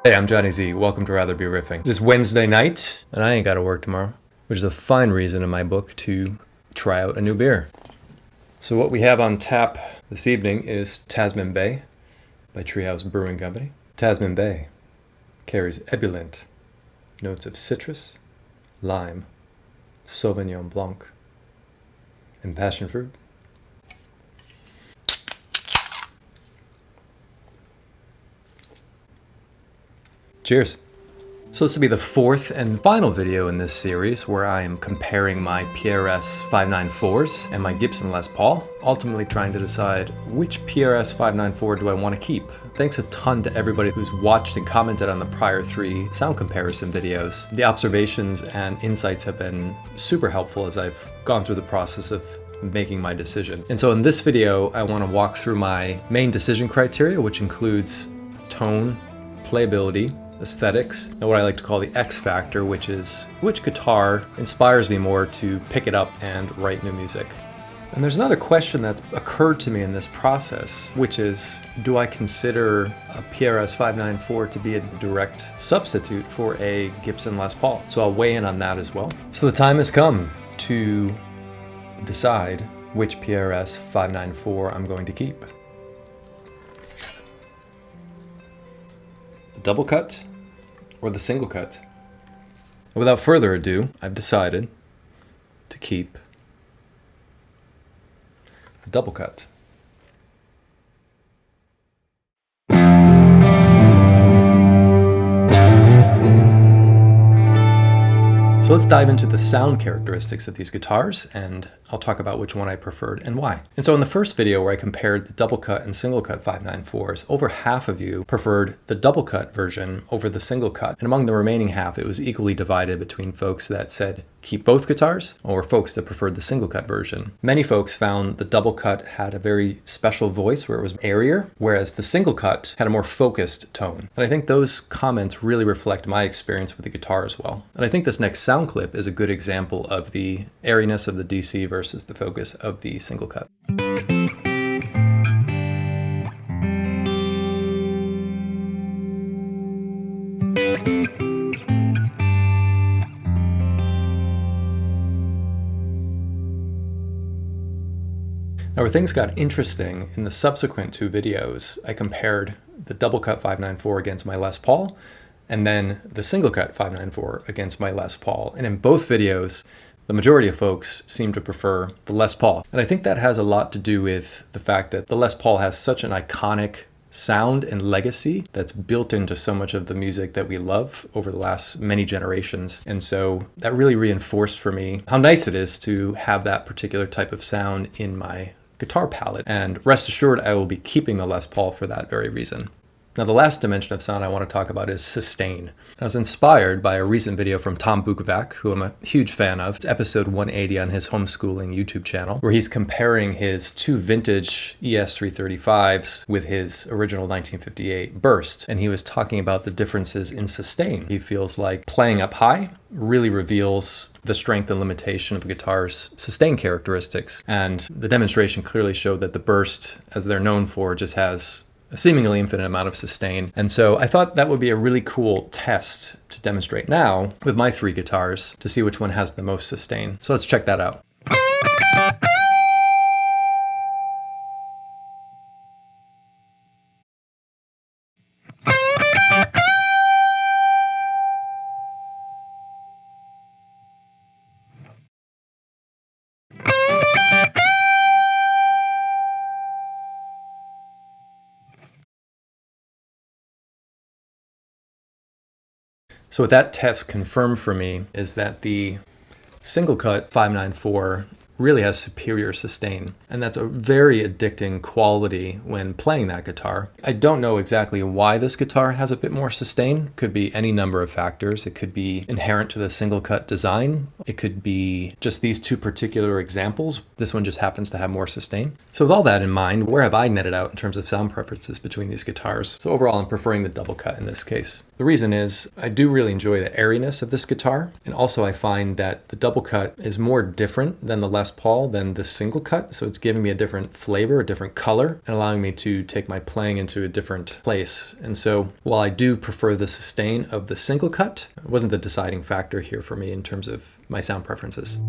Hey, I'm Johnny Z. Welcome to Rather Be Riffing. It's Wednesday night, and I ain't got to work tomorrow, which is a fine reason in my book to try out a new beer. So what we have on tap this evening is Tasman Bay by Treehouse Brewing Company. Tasman Bay carries ebullient notes of citrus, lime, Sauvignon Blanc, and passion fruit. Cheers. So this will be the fourth and final video in this series where I am comparing my PRS 594s and my Gibson Les Paul, ultimately trying to decide which PRS 594 do I want to keep. Thanks a ton to everybody who's watched and commented on the prior three sound comparison videos. The observations and insights have been super helpful as I've gone through the process of making my decision. And so in this video, I want to walk through my main decision criteria, which includes tone, playability, aesthetics, and what I like to call the X factor, which is which guitar inspires me more to pick it up and write new music. And there's another question that's occurred to me in this process, which is, do I consider a PRS 594 to be a direct substitute for a Gibson Les Paul? So I'll weigh in on that as well. So the time has come to decide which PRS 594 I'm going to keep. The double cut or the single cut? Without further ado, I've decided to keep the double cut. So let's dive into the sound characteristics of these guitars, and I'll talk about which one I preferred and why. And so in the first video where I compared the double cut and single cut 594s, over half of you preferred the double cut version over the single cut. And among the remaining half, it was equally divided between folks that said keep both guitars or folks that preferred the single cut version. Many folks found the double cut had a very special voice where it was airier, whereas the single cut had a more focused tone. And I think those comments really reflect my experience with the guitar as well. And I think this next sound clip is a good example of the airiness of the DC versus the focus of the single cut. Now, where things got interesting, in the subsequent two videos, I compared the double cut 594 against my Les Paul, and then the single cut 594 against my Les Paul. And in both videos, the majority of folks seem to prefer the Les Paul. And I think that has a lot to do with the fact that the Les Paul has such an iconic sound and legacy that's built into so much of the music that we love over the last many generations. And so that really reinforced for me how nice it is to have that particular type of sound in my guitar palette. And rest assured, I will be keeping the Les Paul for that very reason. Now, the last dimension of sound I want to talk about is sustain. I was inspired by a recent video from Tom Bukovac, who I'm a huge fan of. It's episode 180 on his homeschooling YouTube channel, where he's comparing his two vintage ES335s with his original 1958 Burst. And he was talking about the differences in sustain. He feels like playing up high really reveals the strength and limitation of a guitar's sustain characteristics. And the demonstration clearly showed that the Burst, as they're known for, just has a seemingly infinite amount of sustain. And so I thought that would be a really cool test to demonstrate now with my three guitars to see which one has the most sustain. So let's check that out. So what that test confirmed for me is that the single cut 594 really has superior sustain, and that's a very addicting quality when playing that guitar. I don't know exactly why this guitar has a bit more sustain. Could be any number of factors. It could be inherent to the single cut design. It could be just these two particular examples. This one just happens to have more sustain. So with all that in mind, where have I netted out in terms of sound preferences between these guitars? So overall, I'm preferring the double cut in this case. The reason is I do really enjoy the airiness of this guitar, and also I find that the double cut is more different than the Les Les Paul than the single cut, so it's giving me a different flavor, a different color, and allowing me to take my playing into a different place. And so while I do prefer the sustain of the single cut, it wasn't the deciding factor here for me in terms of my sound preferences.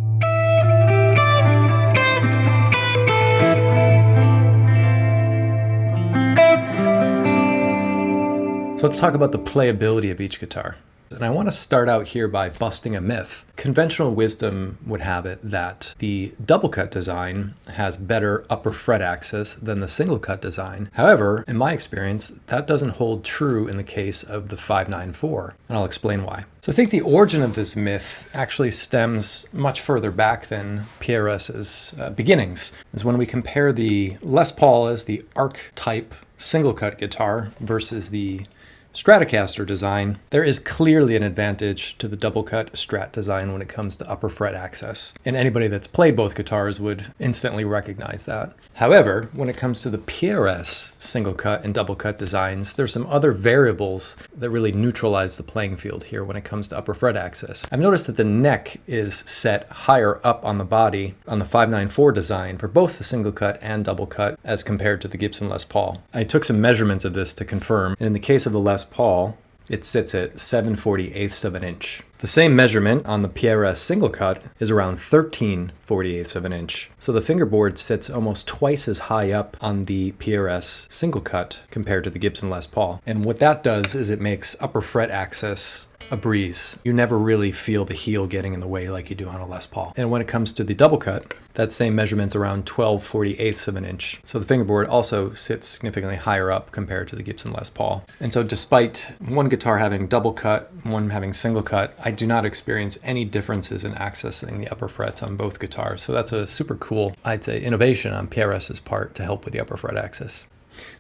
So let's talk about the playability of each guitar. And I want to start out here by busting a myth. Conventional wisdom would have it that the double cut design has better upper fret access than the single cut design. However, in my experience, that doesn't hold true in the case of the 594, and I'll explain why. So I think the origin of this myth actually stems much further back than PRS's beginnings. Is when we compare the Les Paul as the archetype single cut guitar versus the Stratocaster design, there is clearly an advantage to the double cut Strat design when it comes to upper fret access, and anybody that's played both guitars would instantly recognize that. However, when it comes to the PRS single cut and double cut designs, there's some other variables that really neutralize the playing field here when it comes to upper fret access. I've noticed that the neck is set higher up on the body on the 594 design for both the single cut and double cut as compared to the Gibson Les Paul. I took some measurements of this to confirm, and in the case of the Les Paul, it sits at 7/48 of an inch. The same measurement on the PRS single cut is around 13/48 of an inch. So the fingerboard sits almost twice as high up on the PRS single cut compared to the Gibson Les Paul. And what that does is it makes upper fret access a breeze. You never really feel the heel getting in the way like you do on a Les Paul. And when it comes to the double cut, that same measurement's around 12/48 of an inch. So the fingerboard also sits significantly higher up compared to the Gibson Les Paul. And so despite one guitar having double cut, one having single cut, I do not experience any differences in accessing the upper frets on both guitars. So that's a super cool, I'd say, innovation on PRS's part to help with the upper fret access.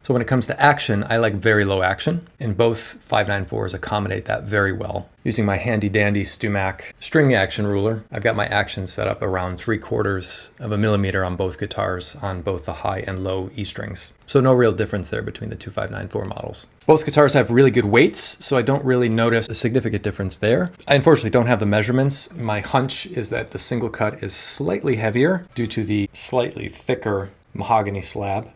So when it comes to action, I like very low action, and both 594s accommodate that very well. Using my handy dandy StewMac string action ruler, I've got my action set up around 3/4 of a millimeter on both guitars on both the high and low E strings. So no real difference there between the two 594 models. Both guitars have really good weights, so I don't really notice a significant difference there. I unfortunately don't have the measurements. My hunch is that the single cut is slightly heavier due to the slightly thicker mahogany slab.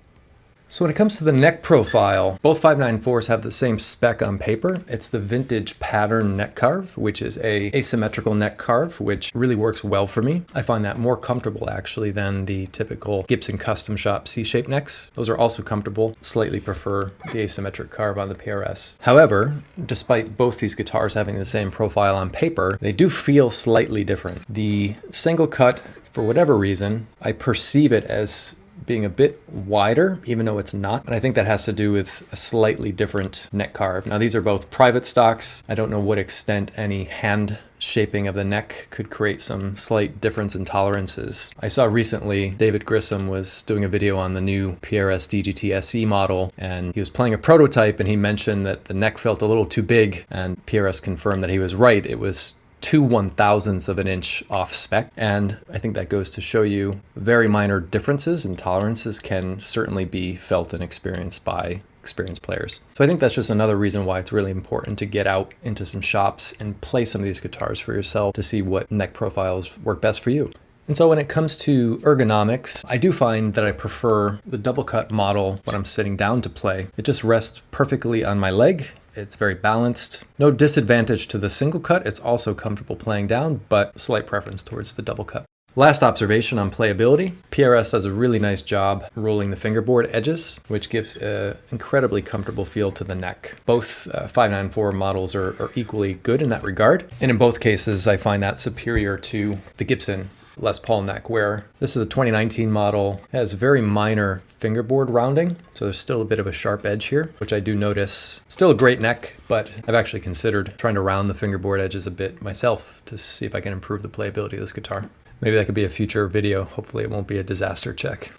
So when it comes to the neck profile, both 594s have the same spec on paper. It's the vintage pattern neck carve, which is a asymmetrical neck carve, which really works well for me. I find that more comfortable actually than the typical Gibson Custom Shop C-shaped necks. Those are also comfortable, slightly prefer the asymmetric carve on the PRS. However, despite both these guitars having the same profile on paper, they do feel slightly different. The single cut, for whatever reason, I perceive it as being a bit wider, even though it's not. And I think that has to do with a slightly different neck carve. Now, these are both private stocks. I don't know what extent any hand shaping of the neck could create some slight difference in tolerances. I saw recently David Grissom was doing a video on the new PRS DGT SE model, and he was playing a prototype, and he mentioned that the neck felt a little too big, and PRS confirmed that he was right. It was 2/1000ths of an inch off spec, and I think that goes to show you very minor differences in tolerances can certainly be felt and experienced by experienced players. So I think that's just another reason why it's really important to get out into some shops and play some of these guitars for yourself to see what neck profiles work best for you. And so when it comes to ergonomics, I do find that I prefer the double cut model when I'm sitting down to play. It just rests perfectly on my leg. It's very balanced. No disadvantage to the single cut. It's also comfortable playing down, but slight preference towards the double cut. Last observation on playability. PRS does a really nice job rolling the fingerboard edges, which gives an incredibly comfortable feel to the neck. Both 594 models are equally good in that regard. And in both cases, I find that superior to the Gibson Les Paul neck, where this is a 2019 model. It has very minor fingerboard rounding, so there's still a bit of a sharp edge here, which I do notice. Still a great neck, but I've actually considered trying to round the fingerboard edges a bit myself to see if I can improve the playability of this guitar. Maybe that could be a future video. Hopefully it won't be a disaster check.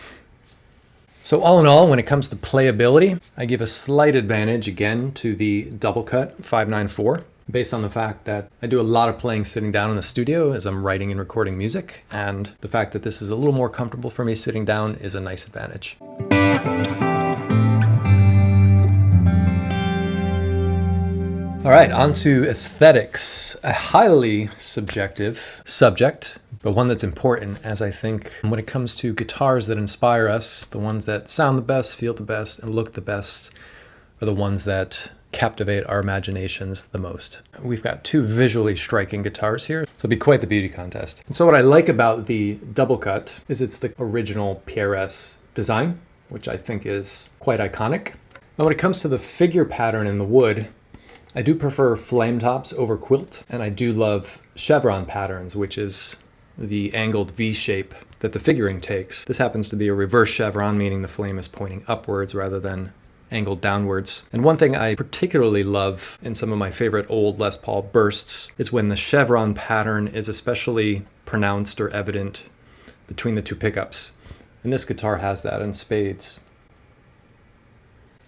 So all in all, when it comes to playability, I give a slight advantage again to the double cut 594. Based on the fact that I do a lot of playing sitting down in the studio as I'm writing and recording music, and the fact that this is a little more comfortable for me sitting down is a nice advantage. All right, on to aesthetics, a highly subjective subject, but one that's important, as I think when it comes to guitars that inspire us, the ones that sound the best, feel the best, and look the best are the ones that captivate our imaginations the most. We've got two visually striking guitars here, so it'll be quite the beauty contest. And so what I like about the double cut is it's the original PRS design, which I think is quite iconic. Now when it comes to the figure pattern in the wood, I do prefer flame tops over quilt, and I do love chevron patterns, which is the angled V shape that the figuring takes. This happens to be a reverse chevron, meaning the flame is pointing upwards rather than angled downwards. And one thing I particularly love in some of my favorite old Les Paul bursts is when the chevron pattern is especially pronounced or evident between the two pickups. And this guitar has that in spades.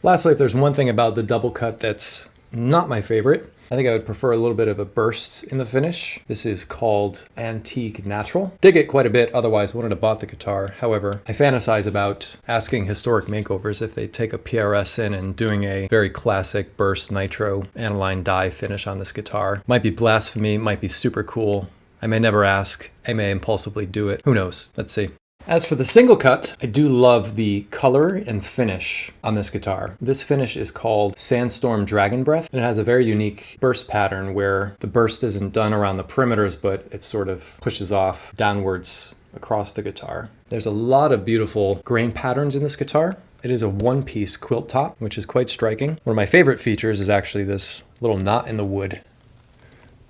Lastly, if there's one thing about the double cut that's not my favorite, I think I would prefer a little bit of a burst in the finish. This is called Antique Natural. Dig it quite a bit, otherwise wouldn't have bought the guitar. However, I fantasize about asking historic makeovers if they take a PRS in and doing a very classic burst nitro aniline dye finish on this guitar. Might be blasphemy, might be super cool. I may never ask, I may impulsively do it. Who knows? Let's see. As for the single cut, I do love the color and finish on this guitar. This finish is called Sandstorm Dragon Breath, and it has a very unique burst pattern where the burst isn't done around the perimeters, but it sort of pushes off downwards across the guitar. There's a lot of beautiful grain patterns in this guitar. It is a one-piece quilt top, which is quite striking. One of my favorite features is actually this little knot in the wood.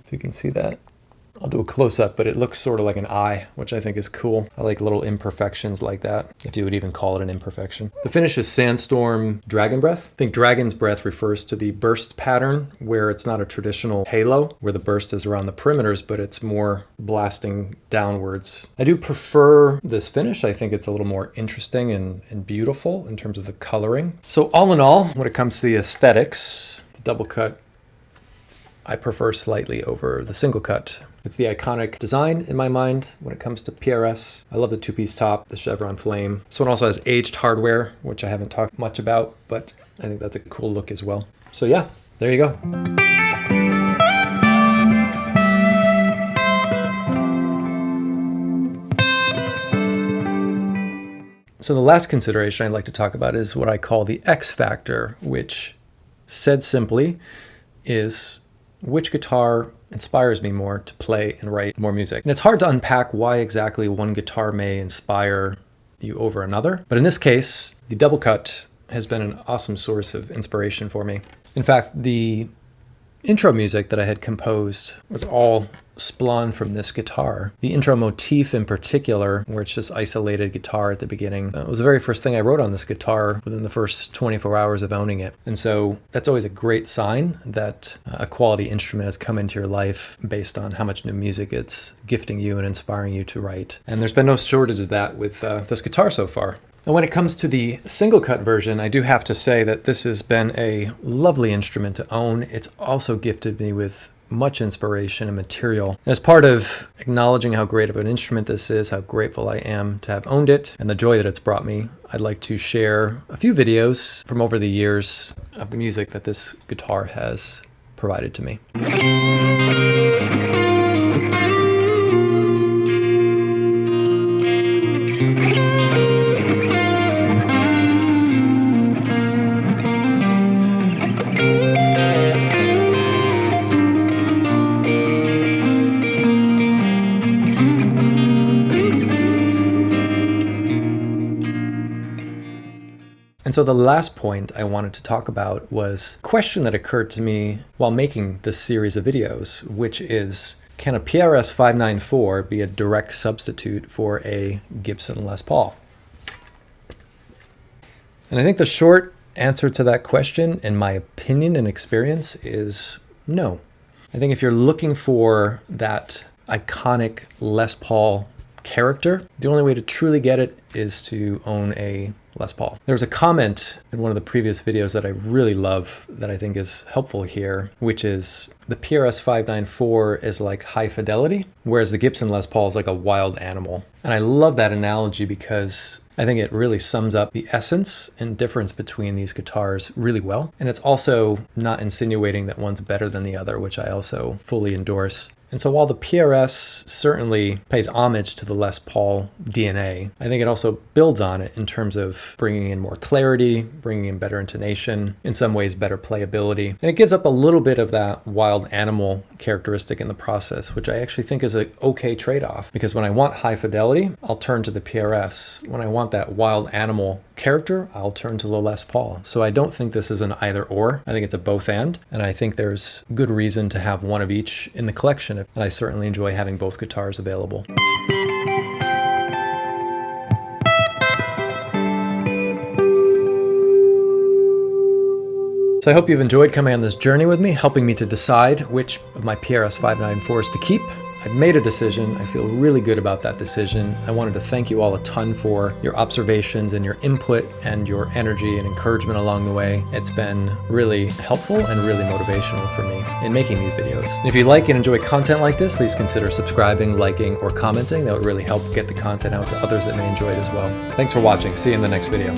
If you can see that. I'll do a close-up, but it looks sort of like an eye, which I think is cool. I like little imperfections like that, if you would even call it an imperfection. The finish is Sandstorm Dragon Breath. I think Dragon's Breath refers to the burst pattern, where it's not a traditional halo, where the burst is around the perimeters, but it's more blasting downwards. I do prefer this finish. I think it's a little more interesting and beautiful in terms of the coloring. So all in all, when it comes to the aesthetics, the double cut I prefer slightly over the single cut. It's the iconic design in my mind when it comes to PRS. I love the two-piece top, the chevron flame. This one also has aged hardware, which I haven't talked much about, but I think that's a cool look as well. So yeah, there you go. So the last consideration I'd like to talk about is what I call the X factor, which, said simply, is which guitar inspires me more to play and write more music. And it's hard to unpack why exactly one guitar may inspire you over another. But in this case, the double cut has been an awesome source of inspiration for me. In fact, the intro music that I had composed was all spawned from this guitar. The intro motif in particular, where it's just isolated guitar at the beginning, was the very first thing I wrote on this guitar within the first 24 hours of owning it. And so that's always a great sign that a quality instrument has come into your life based on how much new music it's gifting you and inspiring you to write. And there's been no shortage of that with this guitar so far. Now, when it comes to the single cut version, I do have to say that this has been a lovely instrument to own. It's also gifted me with much inspiration and material. And as part of acknowledging how great of an instrument this is, how grateful I am to have owned it, and the joy that it's brought me, I'd like to share a few videos from over the years of the music that this guitar has provided to me. And so the last point I wanted to talk about was a question that occurred to me while making this series of videos, which is, can a PRS 594 be a direct substitute for a Gibson Les Paul? And I think the short answer to that question, in my opinion and experience, is no. I think if you're looking for that iconic Les Paul character, the only way to truly get it is to own a Les Paul. There was a comment in one of the previous videos that I really love that I think is helpful here, which is the PRS 594 is like high fidelity, whereas the Gibson Les Paul is like a wild animal. And I love that analogy because I think it really sums up the essence and difference between these guitars really well. And it's also not insinuating that one's better than the other, which I also fully endorse. And so while the PRS certainly pays homage to the Les Paul DNA, I think it also builds on it in terms of bringing in more clarity, bringing in better intonation, in some ways better playability. And it gives up a little bit of that wild animal characteristic in the process, which I actually think is an okay trade-off. Because when I want high fidelity, I'll turn to the PRS. When I want that wild animal character, I'll turn to the Les Paul. So I don't think this is an either or. I think it's a both and I think there's good reason to have one of each in the collection, and I certainly enjoy having both guitars available. So I hope you've enjoyed coming on this journey with me, helping me to decide which of my PRS 594s to keep. I've made a decision. I feel really good about that decision. I wanted to thank you all a ton for your observations and your input and your energy and encouragement along the way. It's been really helpful and really motivational for me in making these videos. And if you like and enjoy content like this, please consider subscribing, liking, or commenting. That would really help get the content out to others that may enjoy it as well. Thanks for watching. See you in the next video.